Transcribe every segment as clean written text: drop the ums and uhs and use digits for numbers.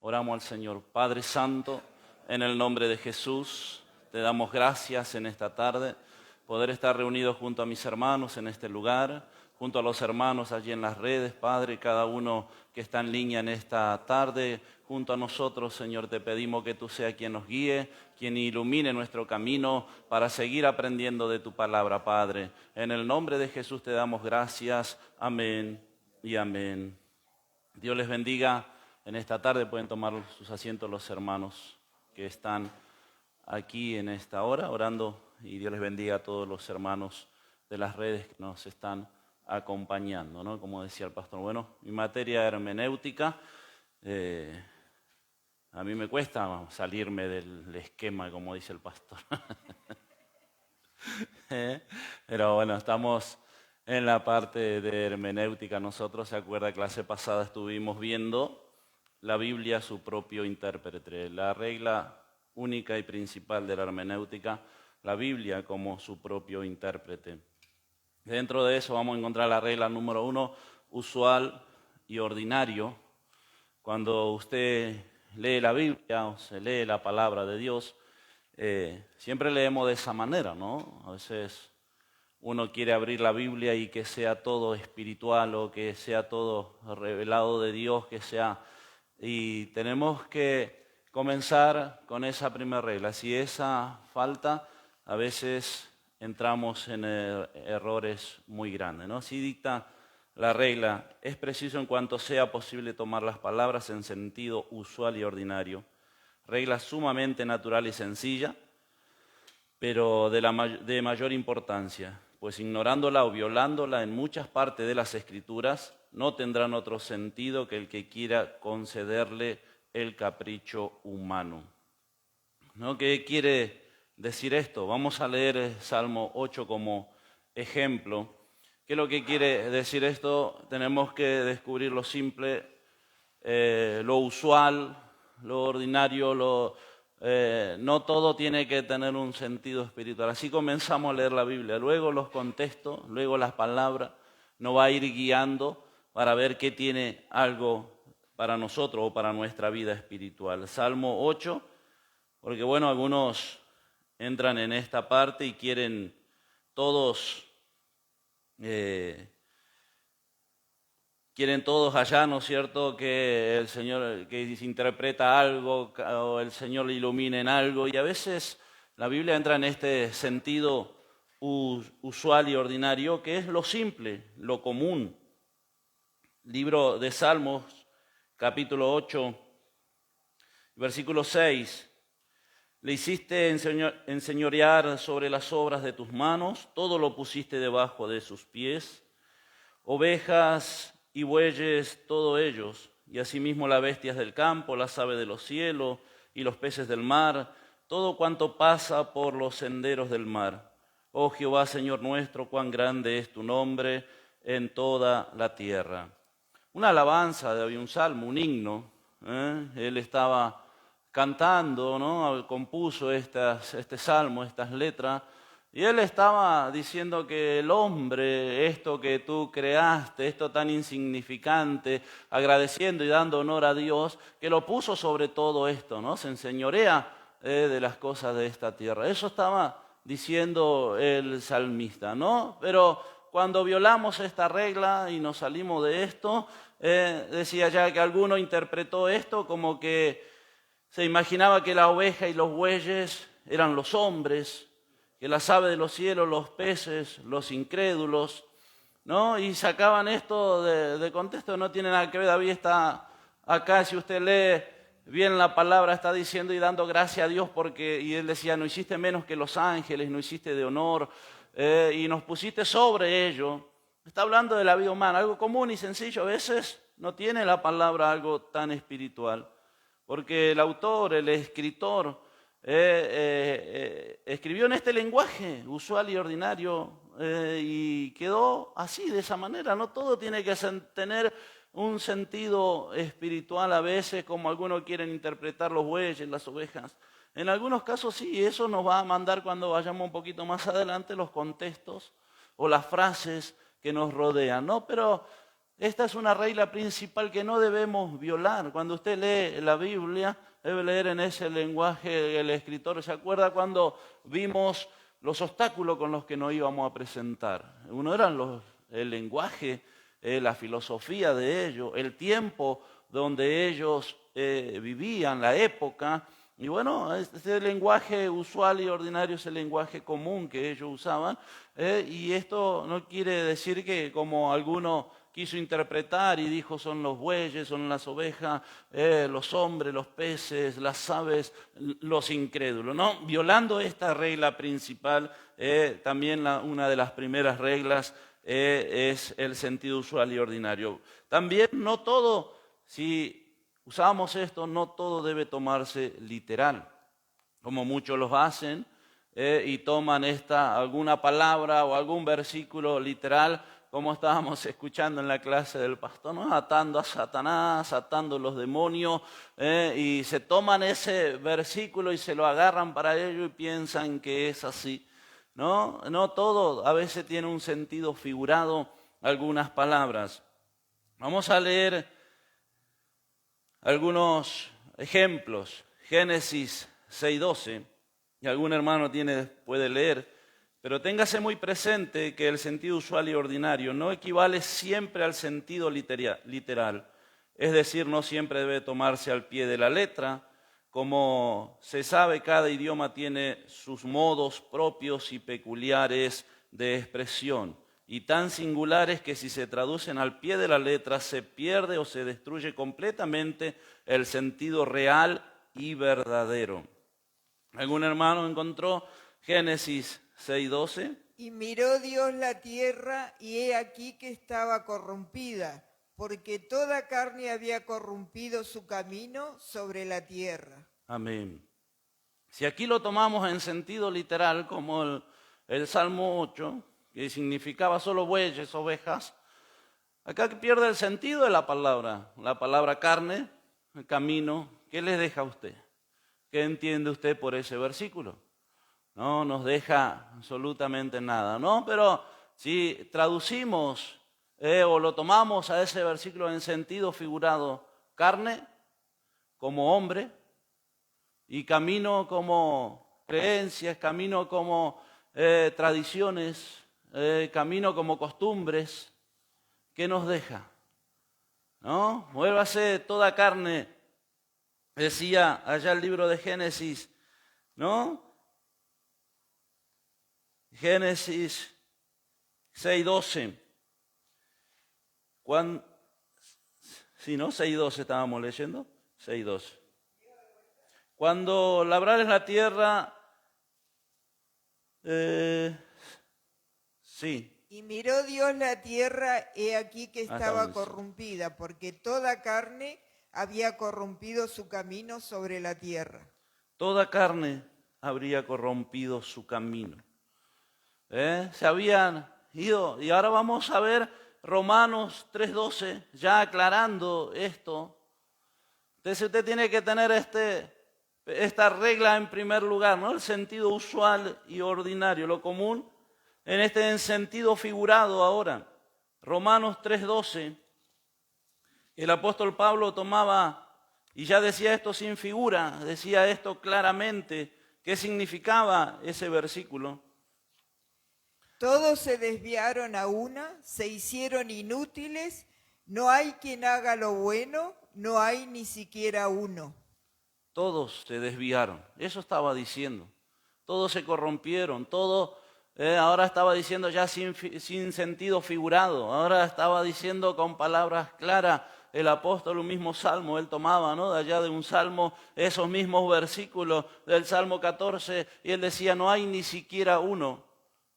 Oramos al Señor. Padre Santo, en el nombre de Jesús, te damos gracias en esta tarde, poder estar reunidos junto a mis hermanos en este lugar, junto a los hermanos allí en las redes, Padre, cada uno que está en línea en esta tarde, junto a nosotros, Señor, te pedimos que tú seas quien nos guíe, quien ilumine nuestro camino para seguir aprendiendo de tu palabra, Padre. En el nombre de Jesús te damos gracias. Amén y amén. Dios les bendiga. En esta tarde pueden tomar sus asientos los hermanos que están aquí en esta hora orando, y Dios les bendiga a todos los hermanos de las redes que nos están acompañando, ¿no? Como decía el pastor, bueno, mi materia hermenéutica, a mí me cuesta salirme del esquema, como dice el pastor. Pero bueno, estamos en la parte de hermenéutica. Nosotros, ¿se acuerda? Clase pasada estuvimos viendo la Biblia, su propio intérprete, la regla única y principal de la hermenéutica, la Biblia como su propio intérprete. Dentro de eso vamos a encontrar la regla número 1, usual y ordinario. Cuando usted lee la Biblia o se lee la palabra de Dios, siempre leemos de esa manera, ¿no? A veces uno quiere abrir la Biblia y que sea todo espiritual o que sea todo revelado de Dios, y tenemos que comenzar con esa primera regla. Si esa falta, a veces entramos en errores muy grandes, ¿no? Si dicta la regla, es preciso en cuanto sea posible tomar las palabras en sentido usual y ordinario. Regla sumamente natural y sencilla, pero de mayor importancia, pues ignorándola o violándola en muchas partes de las Escrituras no tendrán otro sentido que el que quiera concederle el capricho humano. ¿No? ¿Qué quiere decir esto? Vamos a leer Salmo 8 como ejemplo. ¿Qué es lo que quiere decir esto? Tenemos que descubrir lo simple, lo usual, lo ordinario, no todo tiene que tener un sentido espiritual. Así comenzamos a leer la Biblia. Luego los contextos, luego las palabras, nos va a ir guiando para ver qué tiene algo para nosotros o para nuestra vida espiritual. Salmo 8, porque bueno, algunos entran en esta parte y quieren todos allá, ¿no es cierto?, que el Señor, que se interpreta algo o el Señor le ilumine en algo, y a veces la Biblia entra en este sentido usual y ordinario, que es lo simple, lo común. Libro de Salmos, capítulo 8, versículo 6. Le hiciste enseñorear sobre las obras de tus manos, todo lo pusiste debajo de sus pies, ovejas y bueyes, todos ellos, y asimismo las bestias del campo, las aves de los cielos y los peces del mar, todo cuanto pasa por los senderos del mar. Oh Jehová, Señor nuestro, cuán grande es tu nombre en toda la tierra. Una alabanza, había un salmo, un himno, él estaba cantando, ¿no? Compuso este salmo, estas letras, y él estaba diciendo que el hombre, esto que tú creaste, esto tan insignificante, agradeciendo y dando honor a Dios, que lo puso sobre todo esto, ¿no? Se enseñorea de las cosas de esta tierra. Eso estaba diciendo el salmista, ¿no? Pero cuando violamos esta regla y nos salimos de esto, decía ya que alguno interpretó esto como que se imaginaba que la oveja y los bueyes eran los hombres, que las aves de los cielos, los peces, los incrédulos, ¿no? Y sacaban esto de contexto, no tiene nada que ver. David está acá, si usted lee bien la palabra, está diciendo y dando gracias a Dios y él decía, no hiciste menos que los ángeles, no hiciste de honor, y nos pusiste sobre ellos. Está hablando de la vida humana, algo común y sencillo. A veces no tiene la palabra algo tan espiritual, porque el autor, el escritor, escribió en este lenguaje usual y ordinario, y quedó así, de esa manera. No todo tiene que tener un sentido espiritual a veces, como algunos quieren interpretar los bueyes, las ovejas. En algunos casos sí, eso nos va a mandar cuando vayamos un poquito más adelante los contextos o las frases que nos rodean, ¿no? Pero Esta es una regla principal que no debemos violar. Cuando usted lee la Biblia, debe leer en ese lenguaje. El escritor se acuerda cuando vimos los obstáculos con los que nos íbamos a presentar. Uno eran el lenguaje, la filosofía de ellos, el tiempo donde ellos vivían, la época. Y bueno, este lenguaje usual y ordinario es el lenguaje común que ellos usaban. Y esto no quiere decir que, como alguno quiso interpretar y dijo, son los bueyes, son las ovejas, los hombres, los peces, las aves, los incrédulos, ¿no? Violando esta regla principal, también una de las primeras reglas es el sentido usual y ordinario. También no todo, si usamos esto, no todo debe tomarse literal, como muchos los hacen, y toman alguna palabra o algún versículo literal, como estábamos escuchando en la clase del pastor, ¿no? Atando a Satanás, atando a los demonios, y se toman ese versículo y se lo agarran para ello y piensan que es así. No todo, a veces tiene un sentido figurado algunas palabras. Vamos a leer algunos ejemplos. Génesis 6:12, y algún hermano puede leer. Pero téngase muy presente que el sentido usual y ordinario no equivale siempre al sentido literal. Es decir, no siempre debe tomarse al pie de la letra. Como se sabe, cada idioma tiene sus modos propios y peculiares de expresión, y tan singulares que si se traducen al pie de la letra se pierde o se destruye completamente el sentido real y verdadero. ¿Algún hermano encontró Génesis 6:12? Y miró Dios la tierra, y he aquí que estaba corrompida, porque toda carne había corrompido su camino sobre la tierra. Amén. Si aquí lo tomamos en sentido literal, como el Salmo 8, que significaba solo bueyes, ovejas, acá pierde el sentido de la palabra carne, el camino. ¿Qué les deja a usted? ¿Qué entiende usted por ese versículo? No nos deja absolutamente nada, ¿no? Pero si traducimos o lo tomamos a ese versículo en sentido figurado, carne como hombre y camino como creencias, camino como tradiciones, camino como costumbres, ¿qué nos deja? ¿No? Muévase toda carne, decía allá el libro de Génesis, ¿no? Génesis 6:12. Sí, ¿no? 6:12 estábamos leyendo. 6:12. Cuando labrares la tierra, sí. Y miró Dios la tierra, he aquí que estaba corrompida, porque toda carne había corrompido su camino sobre la tierra. Toda carne habría corrompido su camino. Se habían ido. Y ahora vamos a ver Romanos 3:12, ya aclarando esto. Entonces usted tiene que tener esta regla en primer lugar, ¿no? El sentido usual y ordinario, lo común, en sentido figurado ahora. Romanos 3:12, el apóstol Pablo tomaba y ya decía esto sin figura, decía esto claramente. ¿Qué significaba ese versículo? Todos se desviaron a una, se hicieron inútiles, no hay quien haga lo bueno, no hay ni siquiera uno. Todos se desviaron, eso estaba diciendo. Todos se corrompieron, ahora estaba diciendo ya sin sentido figurado, ahora estaba diciendo con palabras claras. El apóstol, un mismo salmo, él tomaba, ¿no?, de allá de un salmo, esos mismos versículos del Salmo 14, y él decía, no hay ni siquiera uno.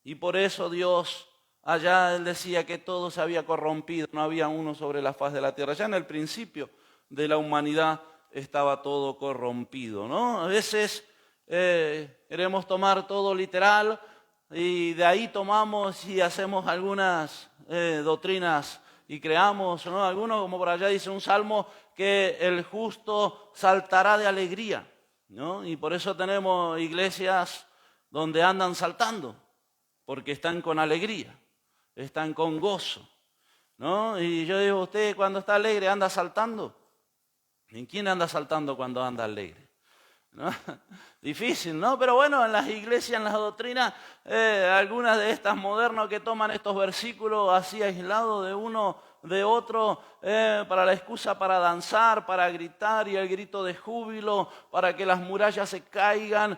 Y por eso Dios, allá él decía que todo se había corrompido, no había uno sobre la faz de la tierra. Ya en el principio de la humanidad estaba todo corrompido, ¿no? A veces queremos tomar todo literal y de ahí tomamos y hacemos algunas doctrinas y creamos, ¿no? Algunos, como por allá dice un salmo, que el justo saltará de alegría, ¿no? Y por eso tenemos iglesias donde andan saltando, porque están con alegría, están con gozo. ¿no? Y yo digo, ¿usted cuando está alegre anda saltando? ¿En quién anda saltando cuando anda alegre? ¿No? Difícil, ¿no? Pero bueno, en las iglesias, en las doctrinas, algunas de estas modernas que toman estos versículos así aislados de uno de otro, para la excusa para danzar, para gritar y el grito de júbilo, para que las murallas se caigan,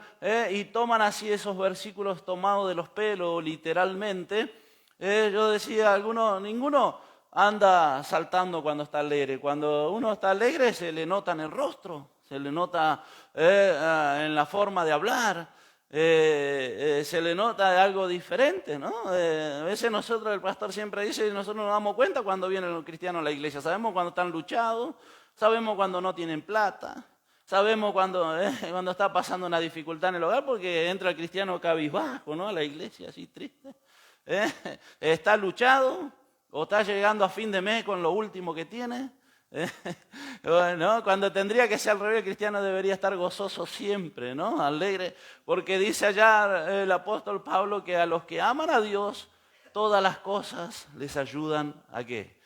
y toman así esos versículos tomados de los pelos, literalmente. Yo decía, ninguno anda saltando cuando está alegre. Cuando uno está alegre se le nota en el rostro, se le nota en la forma de hablar, se le nota algo diferente, ¿no? A veces el pastor siempre dice, y nosotros nos damos cuenta cuando vienen los cristianos a la iglesia. Sabemos cuando están luchados, sabemos cuando no tienen plata, sabemos cuando está pasando una dificultad en el hogar, porque entra el cristiano cabizbajo, ¿no? A la iglesia, así triste. Está luchado o está llegando a fin de mes con lo último que tiene. ¿No? Cuando tendría que ser al revés, el cristiano debería estar gozoso siempre, ¿no? Alegre, porque dice allá el apóstol Pablo que a los que aman a Dios todas las cosas les ayudan ¿a qué?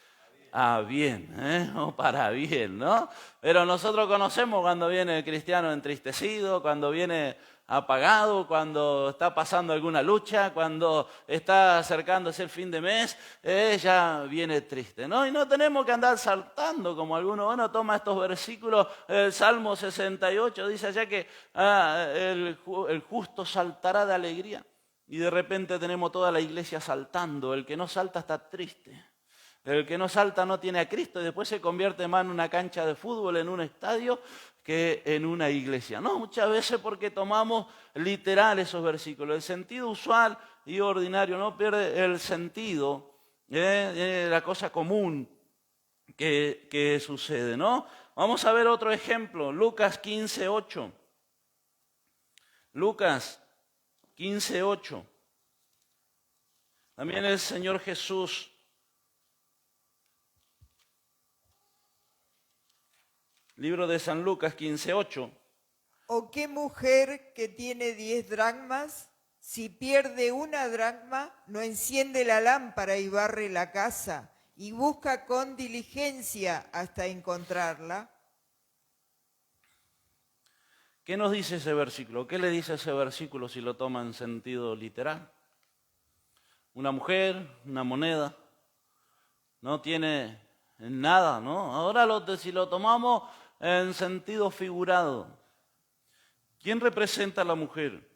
A bien, o para bien, ¿no? Pero nosotros conocemos cuando viene el cristiano entristecido, cuando viene apagado, cuando está pasando alguna lucha, cuando está acercándose el fin de mes, ya viene triste, ¿no? Y no tenemos que andar saltando como algunos. Bueno, toma estos versículos, el Salmo 68 dice allá que el justo saltará de alegría, y de repente tenemos toda la iglesia saltando. El que no salta está triste. El que no salta no tiene a Cristo, y después se convierte más en una cancha de fútbol, en un estadio, que en una iglesia. No, muchas veces porque tomamos literal esos versículos. El sentido usual y ordinario no pierde el sentido, la cosa común que sucede, ¿no? Vamos a ver otro ejemplo, Lucas 15:8. Lucas 15:8. También el Señor Jesús libro de San Lucas 15:8. ¿O qué mujer que tiene 10 dracmas, si pierde una dracma, no enciende la lámpara y barre la casa y busca con diligencia hasta encontrarla? ¿Qué nos dice ese versículo? ¿Qué le dice ese versículo si lo toma en sentido literal? Una mujer, una moneda, no tiene nada, ¿no? Ahora si lo tomamos en sentido figurado, ¿quién representa a la mujer?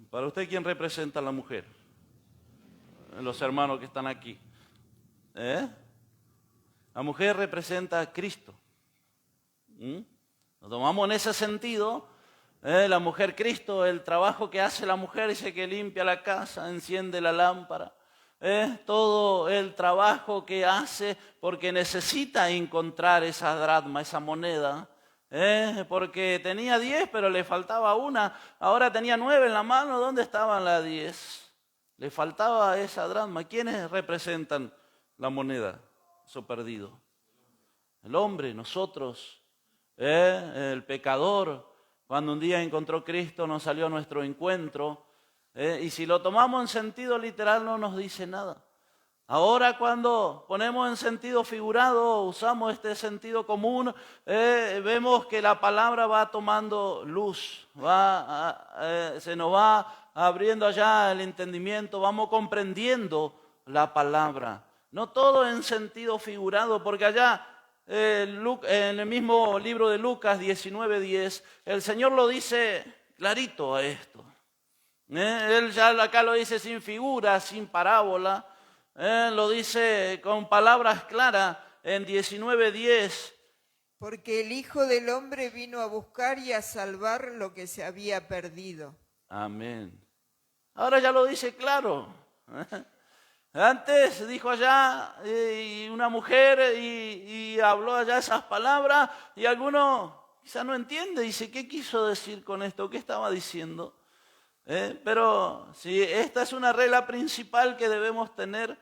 Para usted, ¿quién representa a la mujer? Los hermanos que están aquí. La mujer representa a Cristo. Lo tomamos en ese sentido. La mujer Cristo, el trabajo que hace la mujer, dice que limpia la casa, enciende la lámpara. Todo el trabajo que hace porque necesita encontrar esa dracma, esa moneda, porque tenía 10 pero le faltaba una, ahora tenía 9 en la mano, ¿dónde estaban las 10? Le faltaba esa dracma. ¿Quiénes representan la moneda? Eso perdido. El hombre, nosotros, el pecador, cuando un día encontró Cristo nos salió a nuestro encuentro. Y si lo tomamos en sentido literal no nos dice nada. Ahora cuando ponemos en sentido figurado, usamos este sentido común, vemos que la palabra va tomando luz, se nos va abriendo allá el entendimiento, vamos comprendiendo la palabra. No todo en sentido figurado, porque allá en el mismo libro de Lucas 19:10, el Señor lo dice clarito a esto. Él ya acá lo dice sin figura, sin parábola, lo dice con palabras claras en 19:10. Porque el Hijo del Hombre vino a buscar y a salvar lo que se había perdido. Amén. Ahora ya lo dice claro. Antes dijo allá y una mujer y habló allá esas palabras y alguno quizá no entiende, dice, ¿qué quiso decir con esto? ¿Qué estaba diciendo? Pero si esta es una regla principal que debemos tener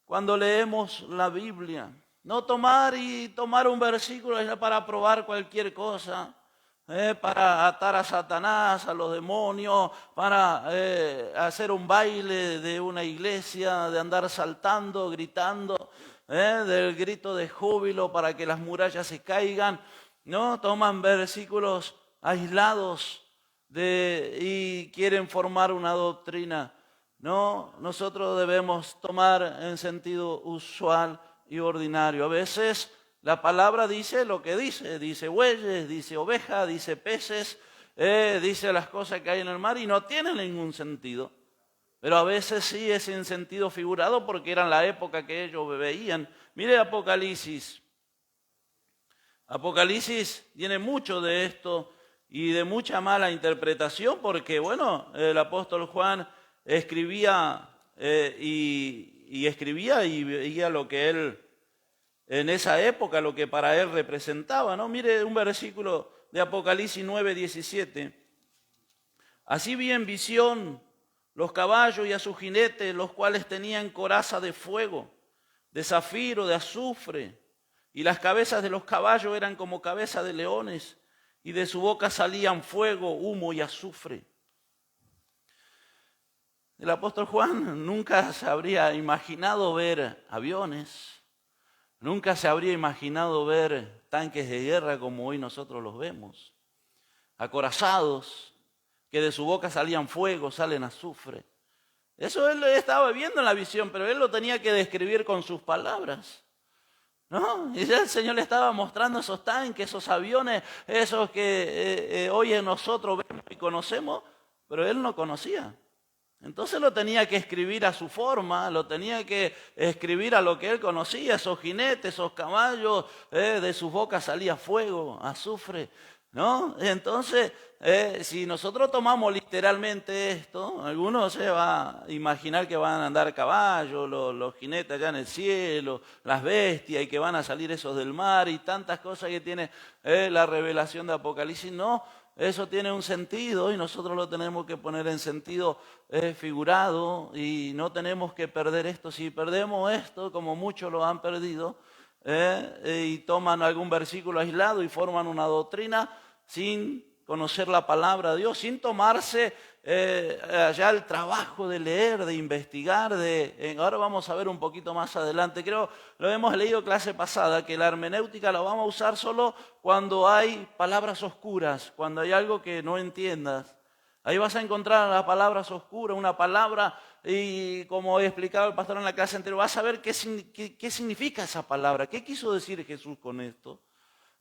cuando leemos la Biblia. No tomar un versículo para probar cualquier cosa. para atar a Satanás, a los demonios, para hacer un baile de una iglesia, de andar saltando, gritando, del grito de júbilo para que las murallas se caigan, ¿no? Toman versículos aislados y quieren formar una doctrina. No, nosotros debemos tomar en sentido usual y ordinario. A veces la palabra dice lo que dice bueyes, dice ovejas, dice peces, dice las cosas que hay en el mar y no tiene ningún sentido. Pero a veces sí es en sentido figurado porque era la época que ellos veían. Mire Apocalipsis. Apocalipsis tiene mucho de esto y de mucha mala interpretación porque, bueno, el apóstol Juan escribía y escribía y veía lo que él, en esa época, lo que para él representaba, ¿no? Mire un versículo de Apocalipsis 9:17. Así vi en visión los caballos y a sus jinetes, los cuales tenían coraza de fuego, de zafiro, de azufre, y las cabezas de los caballos eran como cabezas de leones, y de su boca salían fuego, humo y azufre. El apóstol Juan nunca se habría imaginado ver aviones, nunca se habría imaginado ver tanques de guerra como hoy nosotros los vemos, acorazados, que de su boca salían fuego, salen azufre. Eso él estaba viendo en la visión, pero él lo tenía que describir con sus palabras, ¿no? Y ya el Señor le estaba mostrando esos tanques, esos aviones, esos que hoy nosotros vemos y conocemos, pero él no conocía. Entonces lo tenía que escribir a su forma, lo tenía que escribir a lo que él conocía, esos jinetes, esos caballos, de sus bocas salía fuego, azufre, ¿no? Entonces, si nosotros tomamos literalmente esto, algunos se va a imaginar que van a andar caballos, los jinetes allá en el cielo, las bestias y que van a salir esos del mar y tantas cosas que tiene la revelación de Apocalipsis. No, eso tiene un sentido y nosotros lo tenemos que poner en sentido figurado y no tenemos que perder esto. Si perdemos esto, como muchos lo han perdido, y toman algún versículo aislado y forman una doctrina sin conocer la palabra de Dios, sin tomarse allá el trabajo de leer, de investigar, ahora vamos a ver un poquito más adelante, creo, lo hemos leído clase pasada, que la hermenéutica la vamos a usar solo cuando hay palabras oscuras, cuando hay algo que no entiendas. Ahí vas a encontrar las palabras oscuras, una palabra, y como he explicado el pastor en la clase anterior, vas a ver qué significa esa palabra, qué quiso decir Jesús con esto.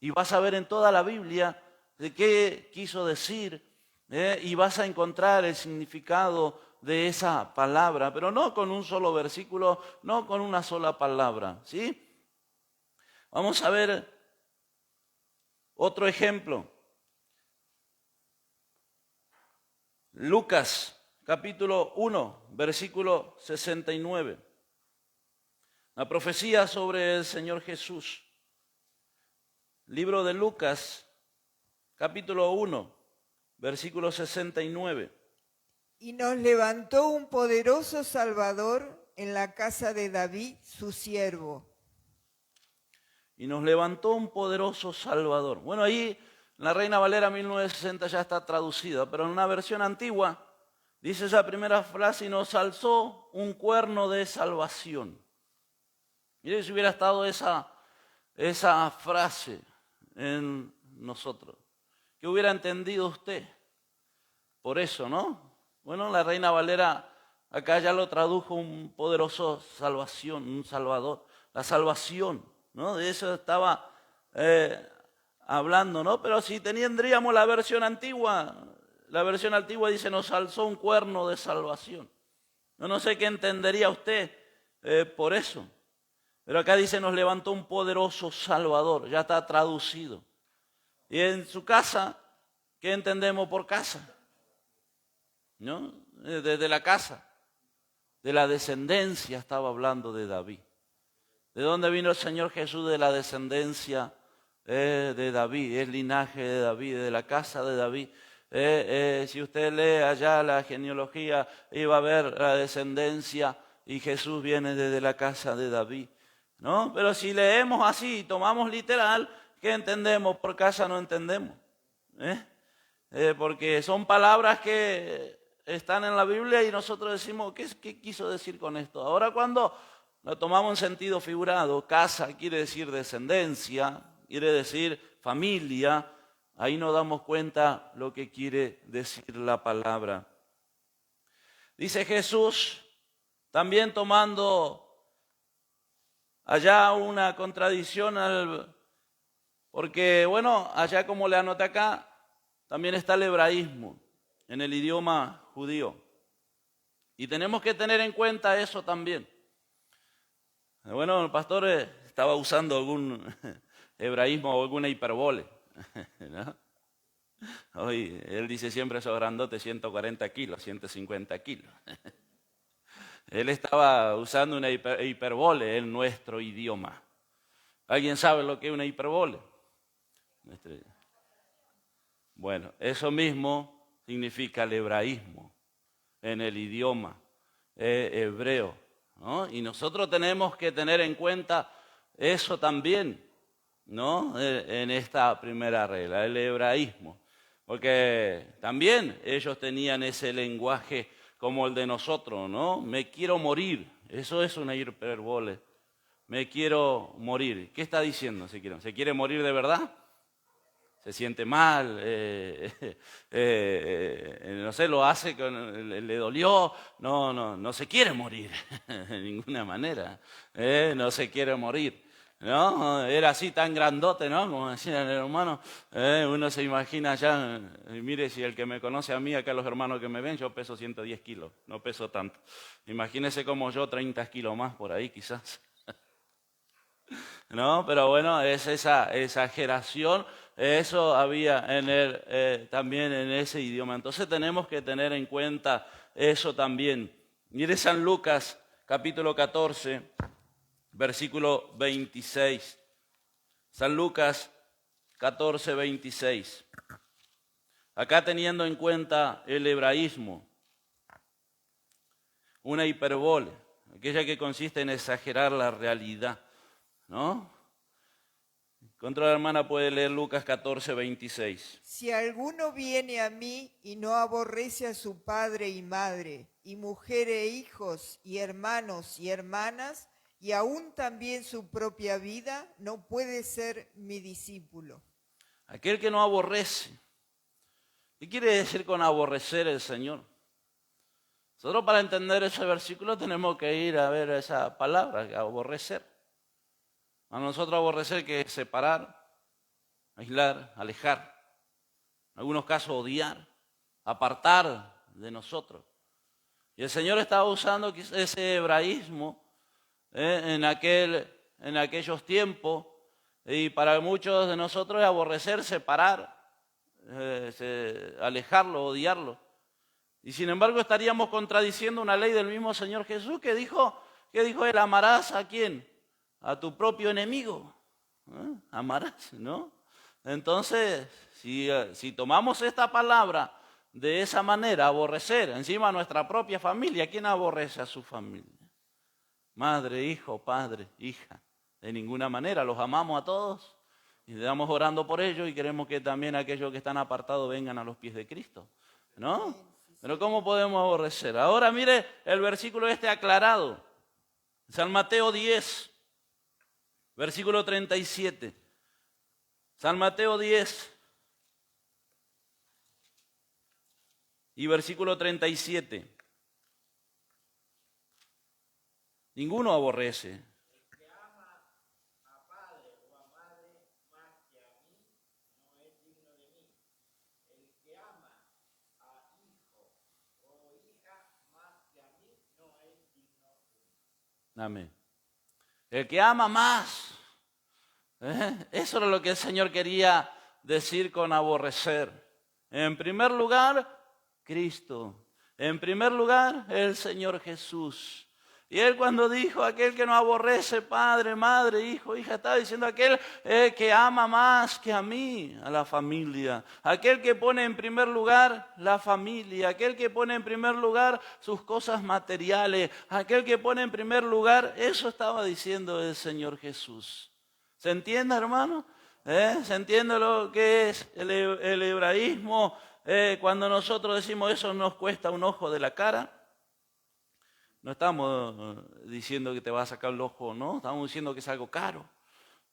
Y vas a ver en toda la Biblia de qué quiso decir, y vas a encontrar el significado de esa palabra, pero no con un solo versículo, no con una sola palabra, ¿sí? Vamos a ver otro ejemplo. Lucas, capítulo 1, versículo 69. La profecía sobre el Señor Jesús. Libro de Lucas, capítulo 1, versículo 69. Y nos levantó un poderoso Salvador en la casa de David, su siervo. Y nos levantó un poderoso Salvador. Bueno, ahí la Reina Valera 1960 ya está traducida, pero en una versión antigua dice esa primera frase: y nos alzó un cuerno de salvación. Mire si hubiera estado esa frase en nosotros. ¿Qué hubiera entendido usted? Por eso, ¿no? Bueno, la Reina Valera acá ya lo tradujo un poderoso salvación, un salvador. La salvación, ¿no? De eso estaba hablando, ¿no? Pero si tendríamos la versión antigua dice: nos alzó un cuerno de salvación. No sé qué entendería usted por eso. Pero acá dice: nos levantó un poderoso Salvador, ya está traducido. Y en su casa, ¿qué entendemos por casa? ¿No? Desde la casa, de la descendencia estaba hablando de David. ¿De dónde vino el Señor Jesús? De la descendencia de David, el linaje de David, de la casa de David. Si usted lee allá la genealogía, iba a ver la descendencia y Jesús viene desde la casa de David, ¿no? Pero si leemos así, tomamos literal, ¿qué entendemos? Por casa no entendemos. Porque son palabras que están en la Biblia y nosotros decimos, ¿qué quiso decir con esto? Ahora cuando lo tomamos en sentido figurado, casa quiere decir descendencia, quiere decir familia, ahí nos damos cuenta lo que quiere decir la palabra. Dice Jesús, también tomando allá una contradicción, porque bueno, allá como le anoté acá, también está el hebraísmo en el idioma judío. Y tenemos que tener en cuenta eso también. Bueno, el pastor estaba usando algún hebraísmo o alguna hiperbole, ¿no? Hoy él dice siempre esos grandotes 140 kilos, 150 kilos. Él estaba usando una hiperbole en nuestro idioma. ¿Alguien sabe lo que es una hiperbole? Bueno, eso mismo significa el hebraísmo en el idioma hebreo, ¿no? Y nosotros tenemos que tener en cuenta eso también, ¿no? En esta primera regla, el hebraísmo. Porque también ellos tenían ese lenguaje como el de nosotros, ¿no? Me quiero morir, eso es una hiperbole. Me quiero morir. ¿Qué está diciendo? ¿Se quiere morir de verdad? Se siente mal, no sé, lo hace, le dolió, no se quiere morir, de ninguna manera, no se quiere morir, ¿no? Era así tan grandote, ¿no? Como decían el hermano, uno se imagina ya, mire, si el que me conoce a mí, acá los hermanos que me ven, yo peso 110 kilos, no peso tanto. Imagínese como yo, 30 kilos más por ahí quizás. ¿No? Pero bueno, es esa exageración, eso había en también en ese idioma. Entonces tenemos que tener en cuenta eso también. Mire San Lucas, capítulo 14, versículo 26. San Lucas 14, 26. Acá teniendo en cuenta el hebraísmo, una hiperbole, aquella que consiste en exagerar la realidad, ¿no? Contra la hermana puede leer Lucas 14, 26. Si alguno viene a mí y no aborrece a su padre y madre, y mujer e hijos, y hermanos y hermanas, y aún también su propia vida, no puede ser mi discípulo. Aquel que no aborrece. ¿Qué quiere decir con aborrecer el Señor? Nosotros para entender ese versículo tenemos que ir a ver esa palabra, aborrecer. A nosotros aborrecer que es separar, aislar, alejar. En algunos casos odiar, apartar de nosotros. Y el Señor estaba usando ese hebraísmo en aquellos tiempos. Y para muchos de nosotros es aborrecer, separar, alejarlo, odiarlo. Y sin embargo estaríamos contradiciendo una ley del mismo Señor Jesús que dijo él, amarás ¿a quién? A tu propio enemigo, amarás, ¿no? Entonces, si tomamos esta palabra de esa manera, aborrecer encima a nuestra propia familia, ¿quién aborrece a su familia? Madre, hijo, padre, hija, de ninguna manera, los amamos a todos y estamos orando por ellos y queremos que también aquellos que están apartados vengan a los pies de Cristo, ¿no? Pero ¿cómo podemos aborrecer? Ahora mire el versículo aclarado, San Mateo 10. Versículo 37. San Mateo 10 y versículo 37. Ninguno aborrece. El que ama a padre o a madre más que a mí no es digno de mí. El que ama a hijo o hija más que a mí no es digno de mí. Amén. El que ama más. Eso era lo que el Señor quería decir con aborrecer. En primer lugar, Cristo. En primer lugar, el Señor Jesús. Y Él cuando dijo aquel que no aborrece padre, madre, hijo, hija, estaba diciendo aquel que ama más que a mí, a la familia. Aquel que pone en primer lugar la familia. Aquel que pone en primer lugar sus cosas materiales. Aquel que pone en primer lugar, eso estaba diciendo el Señor Jesús. ¿Se entiende, hermano? ¿Se entiende lo que es el hebraísmo? Cuando nosotros decimos eso nos cuesta un ojo de la cara. No estamos diciendo que te va a sacar el ojo, no, estamos diciendo que es algo caro.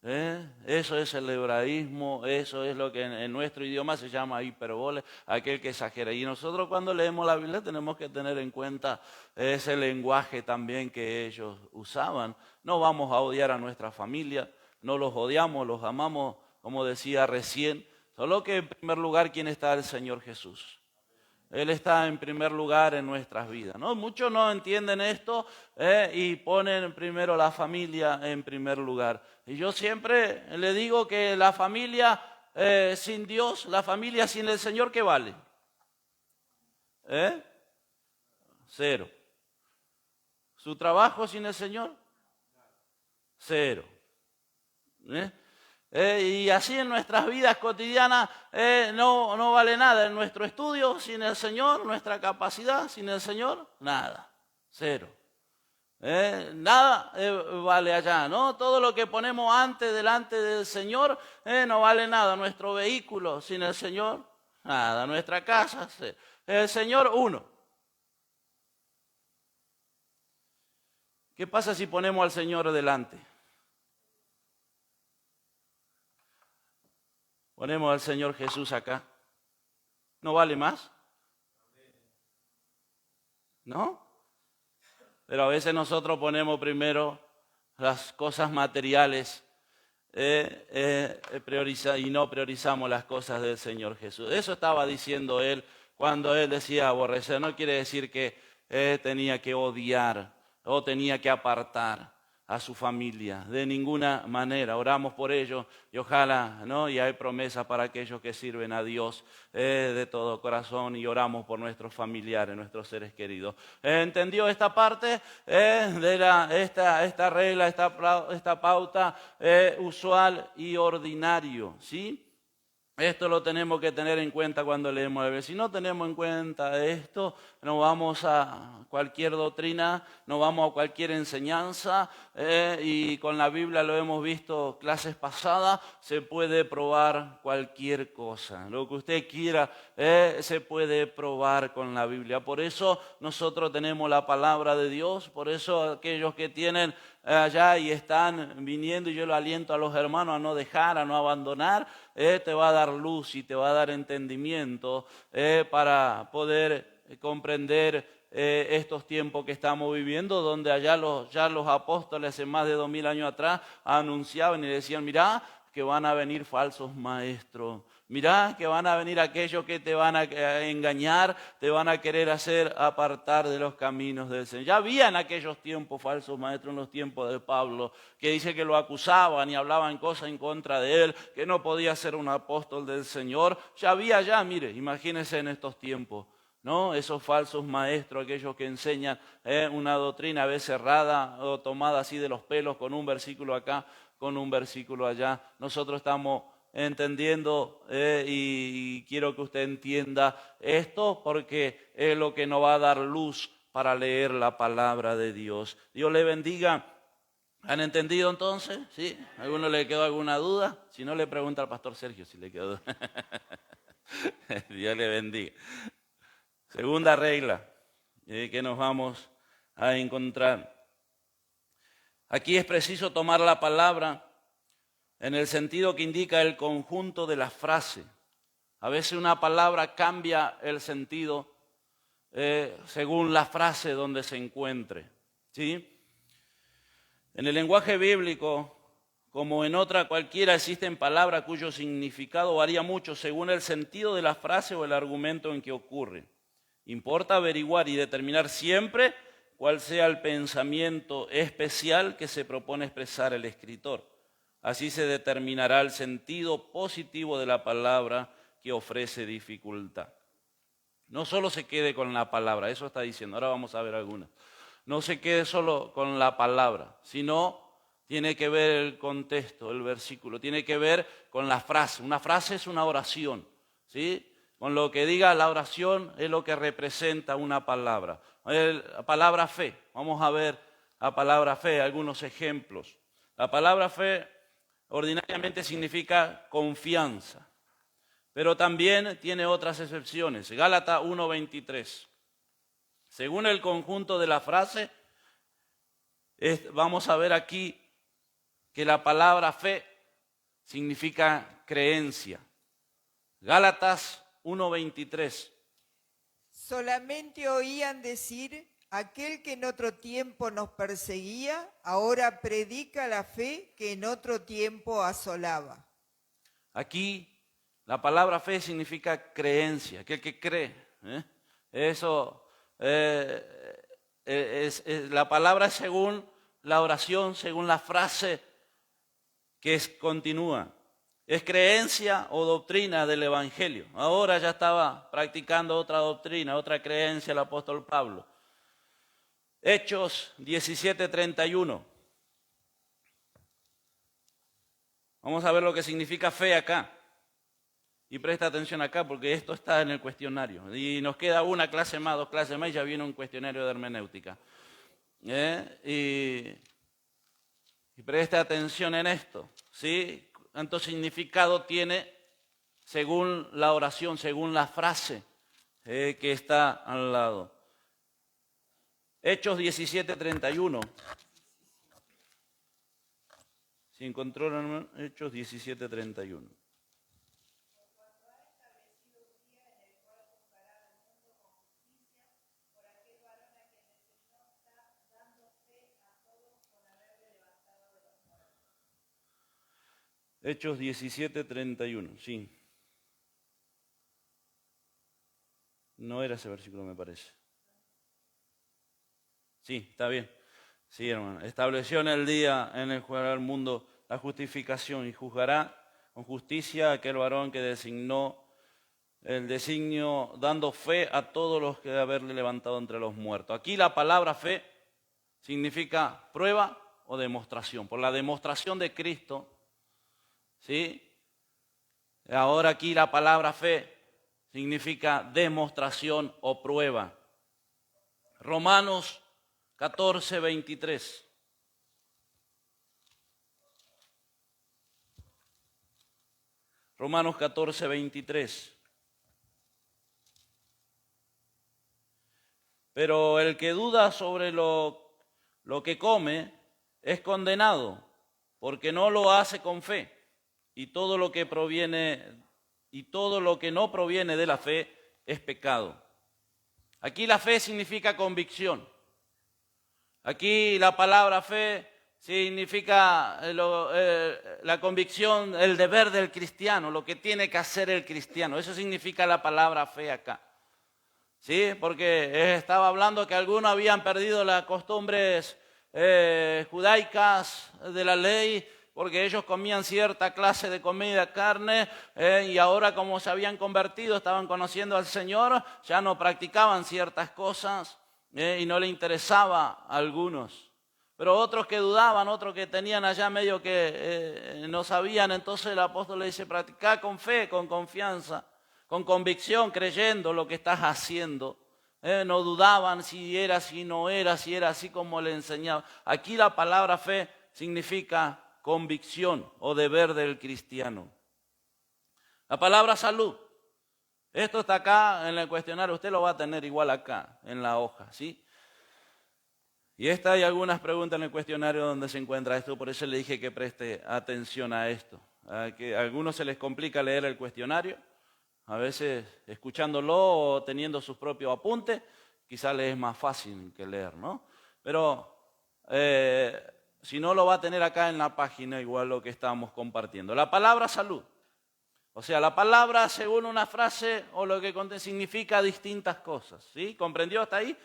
Eso es el hebraísmo, eso es lo que en nuestro idioma se llama hiperbole, aquel que exagera. Y nosotros cuando leemos la Biblia tenemos que tener en cuenta ese lenguaje también que ellos usaban. No vamos a odiar a nuestra familia, no los odiamos, los amamos, como decía recién, solo que en primer lugar, ¿quién está? El Señor Jesús. Él está en primer lugar en nuestras vidas, ¿no? Muchos no entienden esto y ponen primero la familia en primer lugar. Y yo siempre le digo que la familia sin Dios, la familia sin el Señor, ¿qué vale? Cero. ¿Su trabajo sin el Señor? Cero. Y así en nuestras vidas cotidianas no vale nada. En nuestro estudio sin el Señor, nuestra capacidad sin el Señor, nada, cero. Nada vale allá, ¿no? Todo lo que ponemos delante del Señor no vale nada. Nuestro vehículo sin el Señor, nada. Nuestra casa, el Señor, uno. ¿Qué pasa si ponemos al Señor delante? Ponemos al Señor Jesús acá. ¿No vale más? ¿No? Pero a veces nosotros ponemos primero las cosas materiales y no priorizamos las cosas del Señor Jesús. Eso estaba diciendo él cuando él decía aborrecer. No quiere decir que tenía que odiar o tenía que apartar a su familia, de ninguna manera. Oramos por ellos y ojalá, ¿no? Y hay promesa para aquellos que sirven a Dios de todo corazón y oramos por nuestros familiares, nuestros seres queridos. ¿Entendió esta parte de esta regla, esta pauta usual y ordinario? ¿Sí? Esto lo tenemos que tener en cuenta cuando leemos la Biblia. Si no tenemos en cuenta esto, no vamos a cualquier doctrina, no vamos a cualquier enseñanza. Y con la Biblia lo hemos visto clases pasadas, se puede probar cualquier cosa. Lo que usted quiera se puede probar con la Biblia. Por eso nosotros tenemos la palabra de Dios, por eso aquellos que tienen allá y están viniendo, y yo lo aliento a los hermanos a no dejar, a no abandonar, te va a dar luz y te va a dar entendimiento para poder comprender estos tiempos que estamos viviendo, donde allá ya los apóstoles hace más de 2000 años atrás anunciaban y decían, mirá que van a venir falsos maestros. Mirá que van a venir aquellos que te van a engañar, te van a querer hacer apartar de los caminos del Señor. Ya había en aquellos tiempos falsos maestros, en los tiempos de Pablo, que dice que lo acusaban y hablaban cosas en contra de él, que no podía ser un apóstol del Señor. Ya había, mire, imagínense en estos tiempos, ¿no? Esos falsos maestros, aquellos que enseñan una doctrina a veces errada o tomada así de los pelos con un versículo acá, con un versículo allá. Nosotros estamos entendiendo y quiero que usted entienda esto porque es lo que nos va a dar luz para leer la palabra de Dios. Dios le bendiga. ¿Han entendido entonces? ¿Sí? ¿A alguno le quedó alguna duda? Si no, le pregunta al pastor Sergio si le quedó. Dios le bendiga. Segunda regla que nos vamos a encontrar. Aquí es preciso tomar la palabra en el sentido que indica el conjunto de la frase. A veces una palabra cambia el sentido según la frase donde se encuentre. ¿Sí? En el lenguaje bíblico, como en otra cualquiera, existen palabras cuyo significado varía mucho según el sentido de la frase o el argumento en que ocurre. Importa averiguar y determinar siempre cuál sea el pensamiento especial que se propone expresar el escritor. Así se determinará el sentido positivo de la palabra que ofrece dificultad. No solo se quede con la palabra, eso está diciendo, ahora vamos a ver algunas. No se quede solo con la palabra, sino tiene que ver el contexto, el versículo, tiene que ver con la frase. Una frase es una oración, ¿sí? Con lo que diga la oración es lo que representa una palabra. La palabra fe, vamos a ver la palabra fe, algunos ejemplos. La palabra fe ordinariamente significa confianza, pero también tiene otras excepciones. Gálatas 1:23. Según el conjunto de la frase, vamos a ver aquí que la palabra fe significa creencia. Gálatas 1:23. Solamente oían decir, aquel que en otro tiempo nos perseguía, ahora predica la fe que en otro tiempo asolaba. Aquí la palabra fe significa creencia, aquel que cree. Eso la palabra es según la oración, según la frase que continúa. Es creencia o doctrina del Evangelio. Ahora ya estaba practicando otra doctrina, otra creencia el apóstol Pablo. Hechos 17:31. Vamos a ver lo que significa fe acá. Y presta atención acá porque esto está en el cuestionario. Y nos queda una clase más, 2 clases más y ya viene un cuestionario de hermenéutica. Y presta atención en esto, ¿sí? ¿Cuánto significado tiene según la oración, según la frase que está al lado? Hechos 17:31. Si encontraron Hechos 17:31. Hechos 17:31, sí. No era ese versículo, me parece. Sí, está bien. Sí, hermano. Estableció en el día en el cual el mundo la justificación y juzgará con justicia a aquel varón que designó el designio, dando fe a todos los que haberle levantado entre los muertos. Aquí la palabra fe significa prueba o demostración. Por la demostración de Cristo, ¿sí? Ahora aquí la palabra fe significa demostración o prueba. Romanos 14:23. Romanos 14:23. Pero el que duda sobre lo que come es condenado, porque no lo hace con fe. Y todo lo que no proviene de la fe es pecado. Aquí la fe significa convicción. Aquí la palabra fe significa la convicción, el deber del cristiano, lo que tiene que hacer el cristiano. Eso significa la palabra fe acá. ¿Sí? Porque estaba hablando que algunos habían perdido las costumbres judaicas de la ley, porque ellos comían cierta clase de comida, carne, y ahora como se habían convertido, estaban conociendo al Señor, ya no practicaban ciertas cosas y no le interesaba a algunos. Pero otros que dudaban, otros que tenían allá medio que no sabían, entonces el apóstol le dice, practica con fe, con confianza, con convicción, creyendo lo que estás haciendo. No dudaban si era, si no era, si era así como le enseñaba. Aquí la palabra fe significa convicción o deber del cristiano. La palabra salud. Esto está acá en el cuestionario. Usted lo va a tener igual acá en la hoja, ¿sí? Y hay algunas preguntas en el cuestionario donde se encuentra esto. Por eso le dije que preste atención a esto. Que a algunos se les complica leer el cuestionario. A veces escuchándolo o teniendo sus propios apuntes, quizás les es más fácil que leer, ¿no? Pero si no, lo va a tener acá en la página, igual lo que estamos compartiendo. La palabra salud. O sea, la palabra, según una frase o lo que contiene, significa distintas cosas. ¿Sí? ¿Comprendió hasta ahí?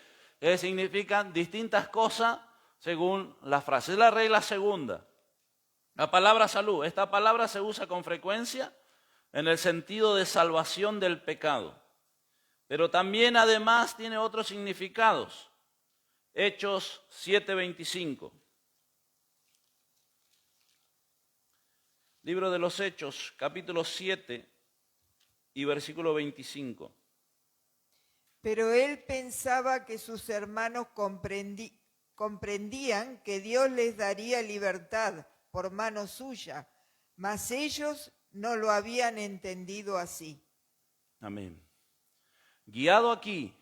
Significan distintas cosas según la frase. Es la regla segunda. La palabra salud. Esta palabra se usa con frecuencia en el sentido de salvación del pecado. Pero también, además, tiene otros significados. Hechos 7:25. Libro de los Hechos, capítulo 7 y versículo 25. Pero él pensaba que sus hermanos comprendían que Dios les daría libertad por mano suya, mas ellos no lo habían entendido así. Amén. Guiado aquí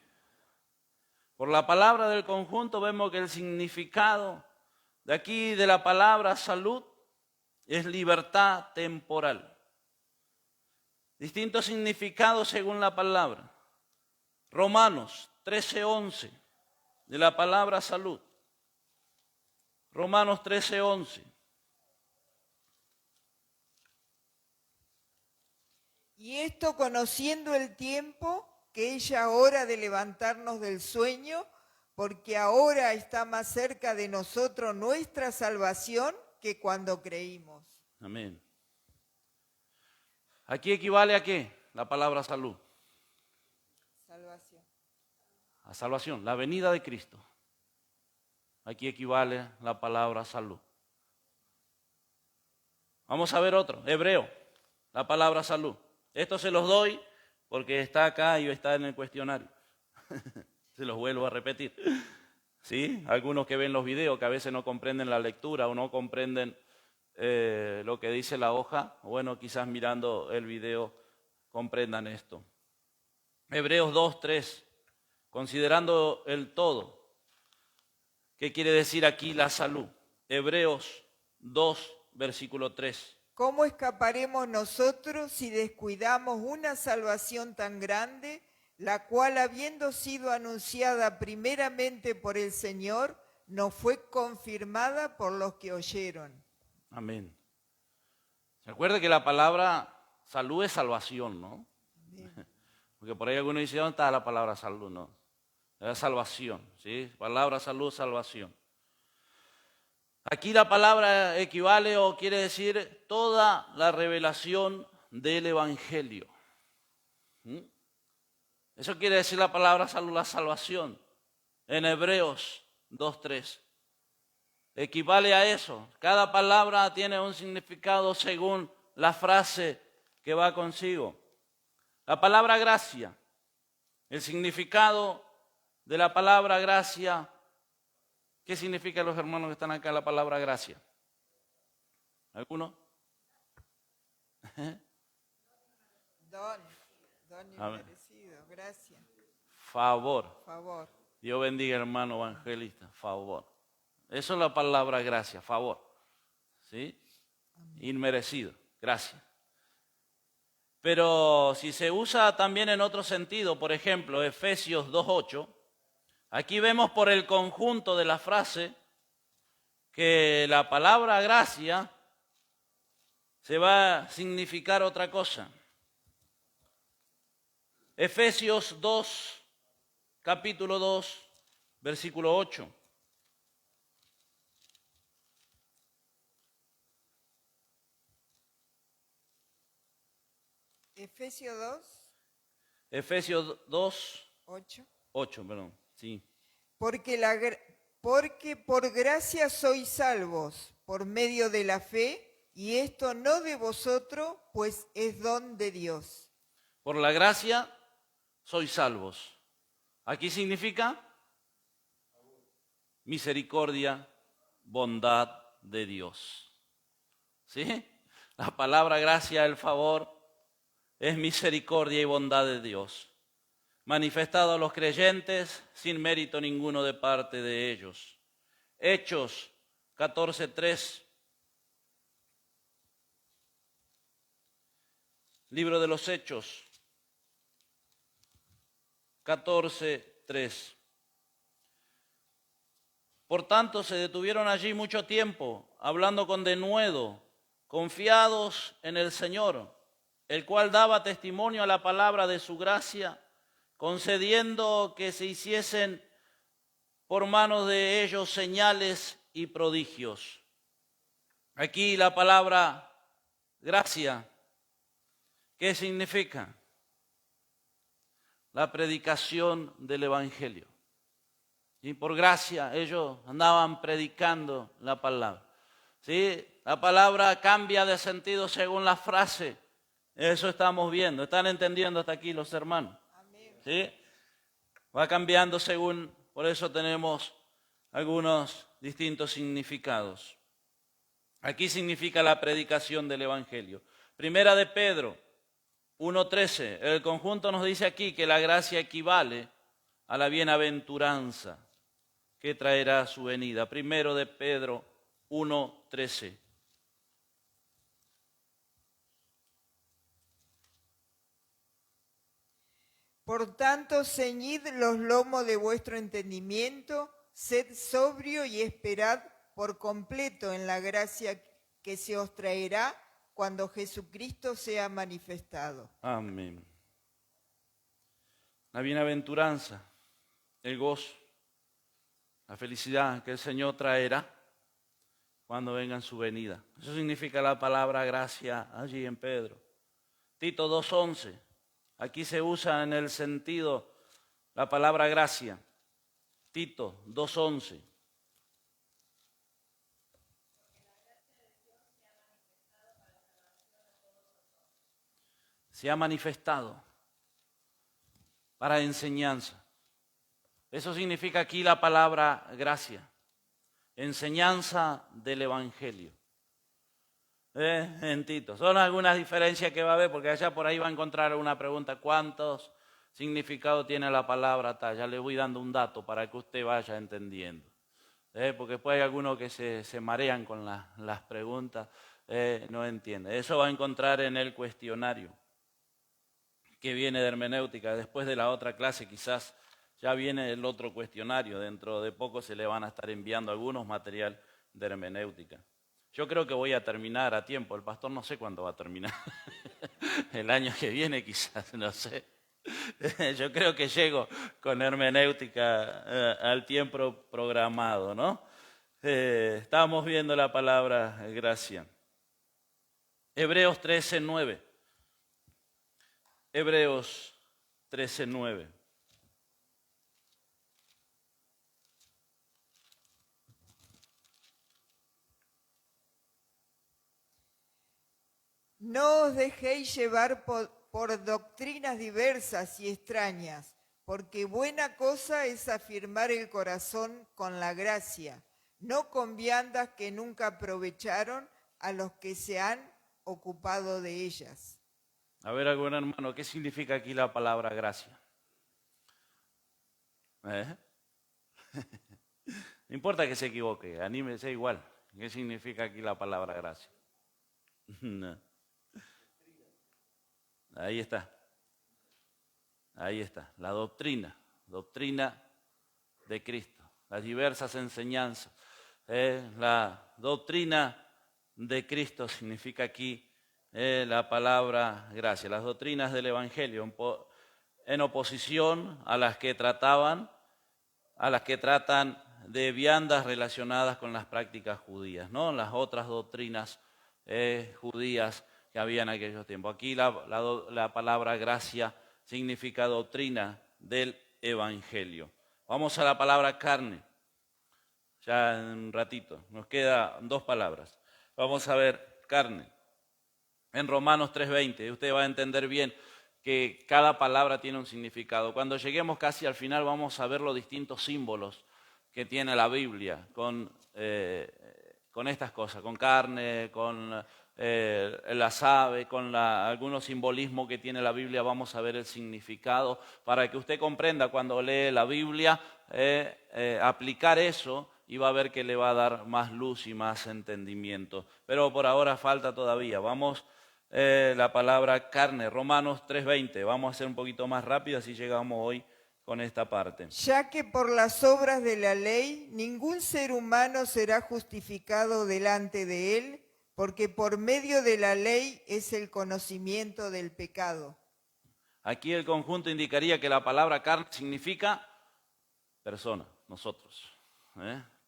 por la palabra del conjunto, vemos que el significado de aquí de la palabra salud es libertad temporal. Distintos significados según la palabra. Romanos 13:11 de la palabra salud. Romanos 13:11. Y esto conociendo el tiempo, que es ya hora de levantarnos del sueño, porque ahora está más cerca de nosotros nuestra salvación que cuando creímos. Amén. Aquí equivale a qué? La palabra salud. Salvación. A salvación, la venida de Cristo. Aquí equivale la palabra salud. Vamos a ver otro, Hebreo, la palabra salud. Esto se los doy porque está acá y está en el cuestionario. Se los vuelvo a repetir. ¿Sí? Algunos que ven los videos que a veces no comprenden la lectura o no comprenden lo que dice la hoja, bueno, quizás mirando el video comprendan esto. Hebreos 2:3, considerando el todo. ¿Qué quiere decir aquí la salud? Hebreos 2, versículo 3. ¿Cómo escaparemos nosotros si descuidamos una salvación tan grande, la cual habiendo sido anunciada primeramente por el Señor, nos fue confirmada por los que oyeron? Amén. ¿Se acuerda que la palabra salud es salvación, no? Amén. Porque por ahí algunos dicen, ¿dónde está la palabra salud? No, es salvación, ¿sí? Palabra salud, salvación. Aquí la palabra equivale o quiere decir toda la revelación del Evangelio. Eso quiere decir la palabra salud, la salvación. En Hebreos 2:3. Equivale a eso. Cada palabra tiene un significado según la frase que va consigo. La palabra gracia. El significado de la palabra gracia. ¿Qué significa los hermanos que están acá la palabra gracia? ¿Alguno? Don Amén. inmerecido, gracias, Favor. favor. Dios bendiga, hermano evangelista. Favor. Eso es la palabra gracia, favor. ¿Sí? Inmerecido. Gracias. Pero si se usa también en otro sentido, por ejemplo, Efesios 2:8, aquí vemos por el conjunto de la frase que la palabra gracia se va a significar otra cosa. Efesios 2, capítulo 2, versículo 8. Efesios 2, Efesios 2, 8. 8, perdón. Sí. Porque por gracia sois salvos por medio de la fe, y esto no de vosotros, pues es don de Dios. Por la gracia sois salvos. Aquí significa misericordia, bondad de Dios. ¿Sí? La palabra gracia, el favor, es misericordia y bondad de Dios, manifestado a los creyentes sin mérito ninguno de parte de ellos. Hechos 14:3. Libro de los Hechos 14:3. Por tanto, se detuvieron allí mucho tiempo, hablando con denuedo, confiados en el Señor, el cual daba testimonio a la palabra de su gracia, concediendo que se hiciesen por manos de ellos señales y prodigios. Aquí la palabra gracia, ¿qué significa? La predicación del Evangelio. Y por gracia ellos andaban predicando la palabra. ¿Sí? La palabra cambia de sentido según la frase. Eso estamos viendo. ¿Están entendiendo hasta aquí los hermanos? Amén. ¿Sí? Va cambiando según, por eso tenemos algunos distintos significados. Aquí significa la predicación del Evangelio. Primera de Pedro 1:13. El conjunto nos dice aquí que la gracia equivale a la bienaventuranza que traerá su venida. Primero de Pedro 1:13. Por tanto, ceñid los lomos de vuestro entendimiento, sed sobrio y esperad por completo en la gracia que se os traerá cuando Jesucristo sea manifestado. Amén. La bienaventuranza, el gozo, la felicidad que el Señor traerá cuando venga en su venida. Eso significa la palabra gracia allí en Pedro. Tito 2:11. Aquí se usa en el sentido la palabra gracia. Tito 2:11. Se ha manifestado para enseñanza. Eso significa aquí la palabra gracia. Enseñanza del Evangelio. En Tito. Son algunas diferencias que va a haber, porque allá por ahí va a encontrar una pregunta: ¿cuántos significados tiene la palabra tal? Ya le voy dando un dato para que usted vaya entendiendo. Porque después hay algunos que se marean con las preguntas, no entiende. Eso va a encontrar en el cuestionario que viene de hermenéutica. Después de la otra clase quizás ya viene el otro cuestionario. Dentro de poco se le van a estar enviando algunos material de hermenéutica. Yo creo que voy a terminar a tiempo. El pastor no sé cuándo va a terminar. El año que viene quizás, no sé. Yo creo que llego con hermenéutica al tiempo programado, ¿no? Estamos viendo la palabra gracia. Hebreos 13:9. Hebreos 13:9. No os dejéis llevar por doctrinas diversas y extrañas, porque buena cosa es afirmar el corazón con la gracia, no con viandas que nunca aprovecharon a los que se han ocupado de ellas. A ver, algún hermano, ¿qué significa aquí la palabra gracia? No importa que se equivoque, anímese igual. ¿Qué significa aquí la palabra gracia? No. Ahí está. Ahí está. La doctrina de Cristo. Las diversas enseñanzas. La doctrina de Cristo significa aquí la palabra gracia. Las doctrinas del Evangelio en oposición a las que tratan de viandas relacionadas con las prácticas judías, ¿no? Las otras doctrinas judías que había en aquellos tiempos. Aquí la palabra gracia significa doctrina del Evangelio. Vamos a la palabra carne. Ya en un ratito, nos quedan 2 palabras. Vamos a ver carne. En Romanos 3:20, usted va a entender bien que cada palabra tiene un significado. Cuando lleguemos casi al final vamos a ver los distintos símbolos que tiene la Biblia con estas cosas, con carne, con las aves, con algunos simbolismos que tiene la Biblia. Vamos a ver el significado para que usted comprenda cuando lee la Biblia, aplicar eso, y va a ver que le va a dar más luz y más entendimiento. Pero por ahora falta todavía. Vamos la palabra carne, Romanos 3:20. Vamos a hacer un poquito más rápido, así llegamos hoy con esta parte. Ya que por las obras de la ley ningún ser humano será justificado delante de él, porque por medio de la ley es el conocimiento del pecado. Aquí el conjunto indicaría que la palabra carne significa persona, nosotros,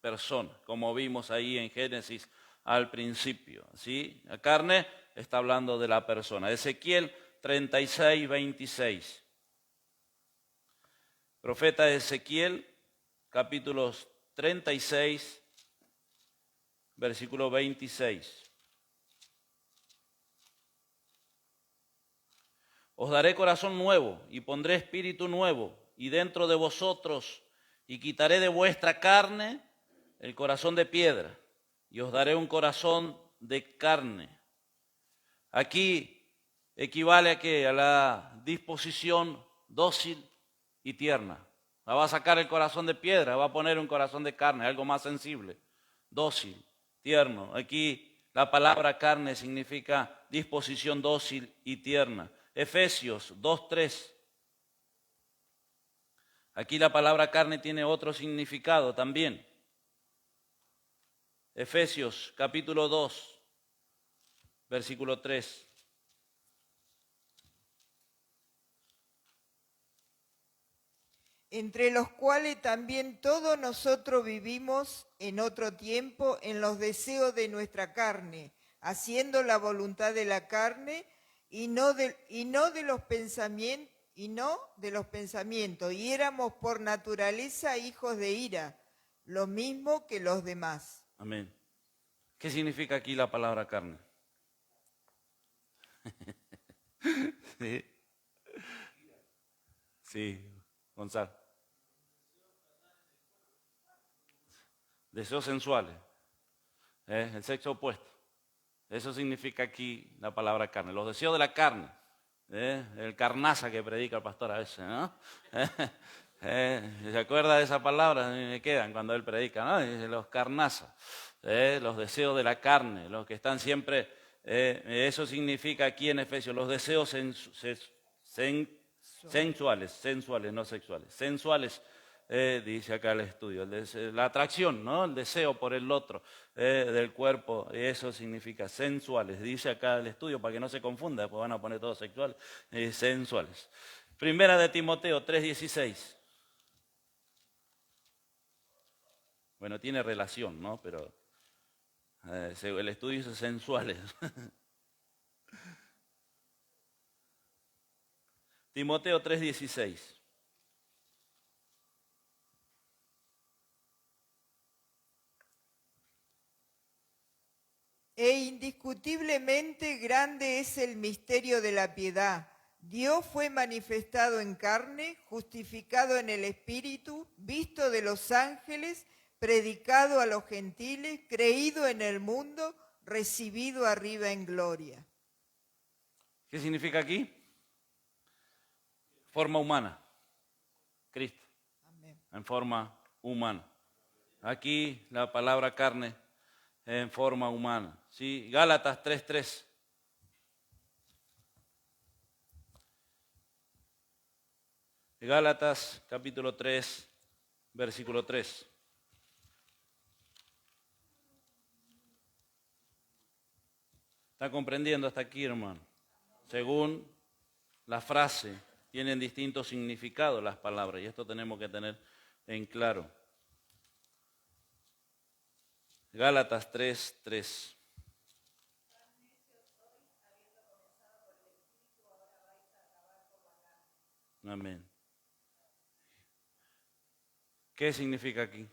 persona, como vimos ahí en Génesis al principio, ¿sí? La carne está hablando de la persona. Ezequiel 36:26. Profeta Ezequiel, capítulos 36, versículo 26. Os daré corazón nuevo y pondré espíritu nuevo y dentro de vosotros, y quitaré de vuestra carne el corazón de piedra y os daré un corazón de carne. Aquí equivale a qué? A la disposición dócil y tierna. Va a sacar el corazón de piedra, va a poner un corazón de carne, algo más sensible, dócil, tierno. Aquí la palabra carne significa disposición dócil y tierna. Efesios 2:3. Aquí la palabra carne tiene otro significado también. Efesios capítulo 2, versículo 3. Entre los cuales también todos nosotros vivimos en otro tiempo en los deseos de nuestra carne, haciendo la voluntad de la carne y no de los pensamientos, y éramos por naturaleza hijos de ira, lo mismo que los demás. Amén. ¿Qué significa aquí la palabra carne? Sí. Sí, Gonzalo. Deseos sensuales, el sexo opuesto. Eso significa aquí la palabra carne. Los deseos de la carne, el carnaza que predica el pastor a veces, ¿no? ¿Se acuerda de esa palabra? Me quedan cuando él predica, ¿no? Dice, los carnazas, los deseos de la carne, los que están siempre, eso significa aquí en Efesios, los deseos sensuales, no sexuales, sensuales. Dice acá el estudio, la atracción, ¿no? El deseo por el otro del cuerpo, eso significa sensuales. Dice acá el estudio para que no se confunda, pues van a poner todo sexual, sensuales. Primera de Timoteo 3:16. Bueno, tiene relación, ¿no? Pero el estudio dice sensuales. Timoteo 3:16. E indiscutiblemente grande es el misterio de la piedad. Dios fue manifestado en carne, justificado en el Espíritu, visto de los ángeles, predicado a los gentiles, creído en el mundo, recibido arriba en gloria. ¿Qué significa aquí? Forma humana. Cristo. Amén. En forma humana. Aquí la palabra carne en forma humana. ¿Sí? Gálatas 3:3. Gálatas capítulo 3, versículo 3. ¿Está comprendiendo hasta aquí, hermano? Según la frase, tienen distintos significados las palabras y esto tenemos que tener en claro. Gálatas 3:3. Amén. ¿Qué significa aquí?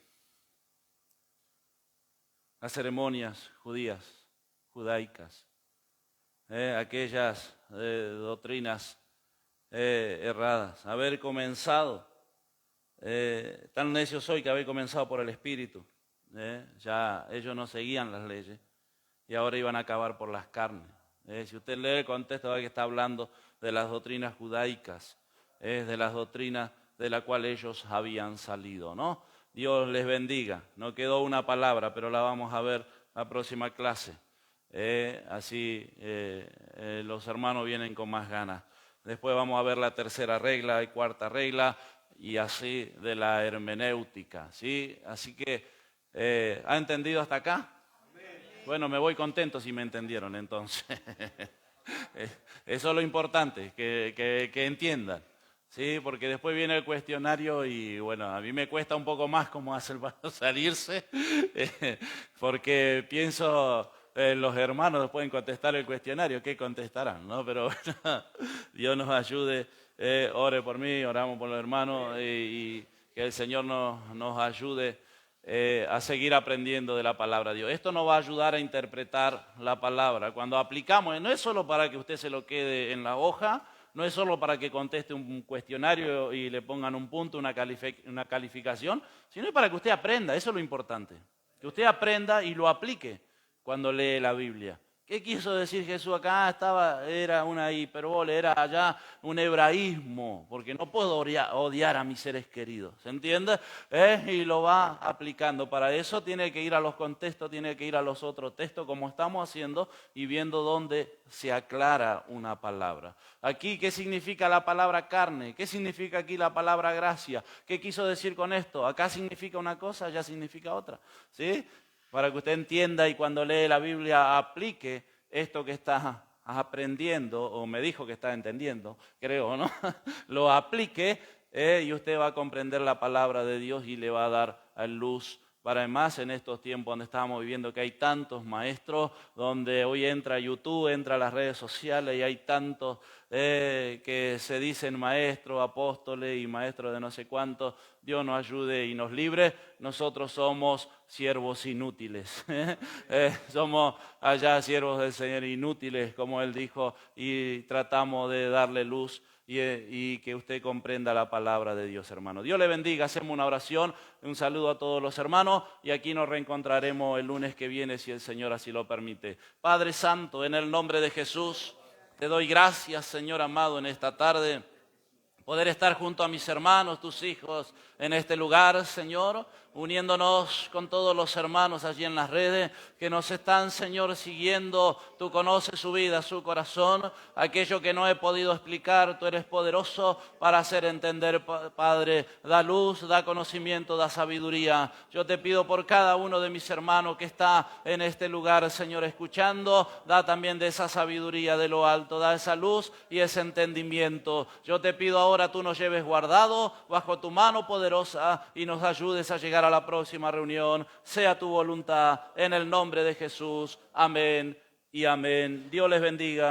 Las ceremonias judías, judaicas, aquellas doctrinas erradas, haber comenzado, tan necio soy que haber comenzado por el Espíritu, ya ellos no seguían las leyes y ahora iban a acabar por las carnes. Si usted lee el contexto, va a ver que está hablando de las doctrinas judaicas, de las doctrinas de las cuales ellos habían salido, ¿no? Dios les bendiga. No quedó una palabra, pero la vamos a ver la próxima clase. Así los hermanos vienen con más ganas. Después vamos a ver la tercera regla y cuarta regla y así de la hermenéutica, ¿sí? Así que, ¿ha entendido hasta acá? Bueno, me voy contento si me entendieron entonces. Eso es lo importante, que entiendan. Sí, porque después viene el cuestionario y bueno, a mí me cuesta un poco más cómo hacer para salirse, porque pienso, los hermanos nos pueden contestar el cuestionario, ¿qué contestarán? ¿No? Pero bueno, Dios nos ayude, ore por mí, oramos por los hermanos y que el Señor nos ayude a seguir aprendiendo de la palabra de Dios. Esto nos va a ayudar a interpretar la palabra. Cuando aplicamos, no es solo para que usted se lo quede en la hoja, no es solo para que conteste un cuestionario y le pongan un punto, una calificación, sino para que usted aprenda, eso es lo importante. Que usted aprenda y lo aplique. cuando lee la Biblia. ¿Qué quiso decir Jesús acá? Era una hiperbole, era allá un hebraísmo, porque no puedo odiar a mis seres queridos, ¿se entiende? Y lo va aplicando. Para eso tiene que ir a los contextos, tiene que ir a los otros textos, como estamos haciendo, y viendo dónde se aclara una palabra. Aquí, ¿qué significa la palabra carne? ¿Qué significa aquí la palabra gracia? ¿Qué quiso decir con esto? Acá significa una cosa, allá significa otra, ¿sí? Para que usted entienda y cuando lee la Biblia aplique esto que está aprendiendo, o me dijo que está entendiendo, creo, ¿no? Lo aplique y usted va a comprender la palabra de Dios y le va a dar luz. Para más en estos tiempos donde estamos viviendo que hay tantos maestros, donde hoy entra YouTube, entra las redes sociales y hay tantos que se dicen maestros, apóstoles y maestros de no sé cuántos. Dios nos ayude y nos libre. Nosotros somos siervos inútiles. Somos allá siervos del Señor inútiles, como Él dijo, y tratamos de darle luz y que usted comprenda la palabra de Dios, hermano. Dios le bendiga, hacemos una oración, un saludo a todos los hermanos y aquí nos reencontraremos el lunes que viene si el Señor así lo permite. Padre Santo, en el nombre de Jesús, te doy gracias, Señor amado, en esta tarde, poder estar junto a mis hermanos, tus hijos, en este lugar, Señor, uniéndonos con todos los hermanos allí en las redes que nos están, Señor, siguiendo. Tú conoces su vida, su corazón, aquello que no he podido explicar, tú eres poderoso para hacer entender, Padre. Da luz, da conocimiento, da sabiduría. Yo te pido por cada uno de mis hermanos que está en este lugar, Señor, escuchando, da también de esa sabiduría de lo alto, da esa luz y ese entendimiento. Yo te pido ahora tú nos lleves guardado bajo tu mano poderosa y nos ayudes a llegar a la próxima reunión. Sea tu voluntad en el nombre de Jesús. Amén y amén. Dios les bendiga.